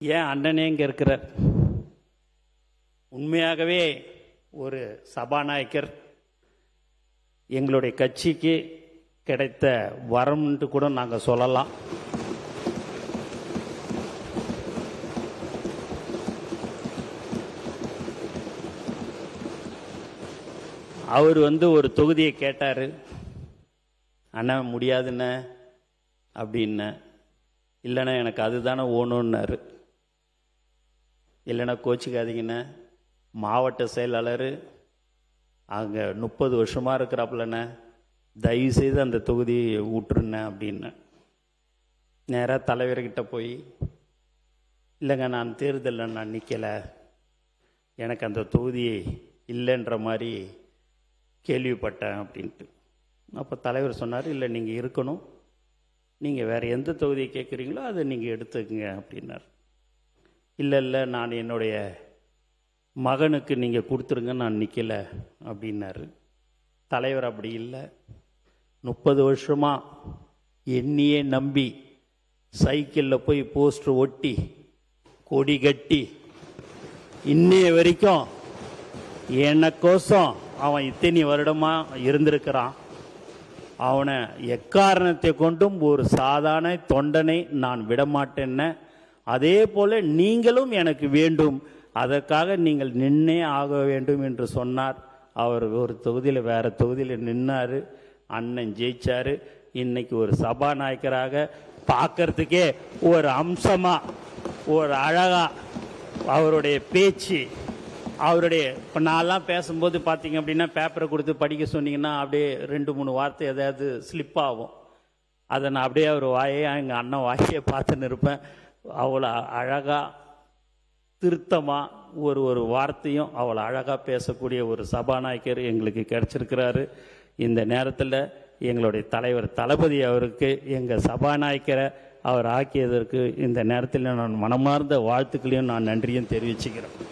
ஏன் அண்ணனே இங்கே இருக்கிறார். உண்மையாகவே ஒரு சபாநாயகர் எங்களுடைய கட்சிக்கு கிடைத்த வரம்னு கூட நாங்கள் சொல்லலாம். அவர் ஒரு தொகுதியை கேட்டார். அண்ணா முடியாதுண்ணே அப்படின்ன. இல்லைண்ணா எனக்கு அதுதானே ஓணுன்னாரு. இல்லைன்னா கோச்சிக்காதீங்கண்ணே, மாவட்ட செயலாளர் அங்கே 30 வருஷமாக இருக்கிறாப்புலண்ணே, தயவுசெய்து அந்த தொகுதியை விட்டுருண்ணே அப்படின்னு. நேராக தலைவர்கிட்ட போய், இல்லைங்க நான் தேர்தலில் நான் நிற்கலை, எனக்கு அந்த தொகுதி இல்லைன்ற மாதிரி கேள்விப்பட்டேன் அப்படின்ட்டு. அப்போ தலைவர் சொன்னார், இல்லை நீங்கள் இருக்கணும், நீங்கள் வேறு எந்த தொகுதியை கேட்குறீங்களோ அதை நீங்கள் எடுத்துக்கங்க அப்படின்னார். இல்லை நான் என்னுடைய மகனுக்கு நீங்கள் கொடுத்துருங்க, நான் நிற்கலை அப்படின்னாரு. தலைவர் அப்படி இல்லை, 30 வருஷமாக என்னையே நம்பி சைக்கிளில் போய் போஸ்டர் ஒட்டி கொடி கட்டி இன்னைய வரைக்கும் எனக்கோசம் அவன் இத்தனை வருடமாக இருந்திருக்கிறான். அவனை எக்காரணத்தை கொண்டும் ஒரு சாதாரண தொண்டனை நான் விடமாட்டேன்ன. அதே போல நீங்களும் எனக்கு வேண்டும், அதற்காக நீங்கள் நின்னே ஆக வேண்டும் என்று சொன்னார். அவர் ஒரு தொகுதியில் வேற தொகுதியில் நின்னார். அண்ணன் ஜெயிச்சார். இன்னைக்கு ஒரு சபாநாயகராக பார்க்கறதுக்கே ஒரு அம்சமா, ஒரு அழகா அவருடைய பேச்சு, அவருடைய இப்போ நான்லாம் பேசும்போது பார்த்தீங்க அப்படின்னா பேப்பரை கொடுத்து படிக்க சொன்னீங்கன்னா அப்படியே 2-3 வார்த்தை எதாவது ஸ்லிப் ஆகும். அதை நான் அப்படியே அவர் வாயே, எங்கள் அண்ணன் வாயை பார்த்துன்னு இருப்பேன். அவ்வளோ அழகாக திருத்தமாக ஒரு வார்த்தையும் அவ்வளோ அழகாக பேசக்கூடிய ஒரு சபாநாயகர் எங்களுக்கு கிடைச்சிருக்கிறாரு. இந்த நேரத்தில் எங்களுடைய தலைவர் தளபதி அவருக்கு எங்கள் சபாநாயகரை அவர் ஆக்கியதற்கு இந்த நேரத்தில் நான் மனமார்ந்த வாழ்த்துக்களையும் நான் நன்றியும் தெரிவிச்சுக்கிறேன்.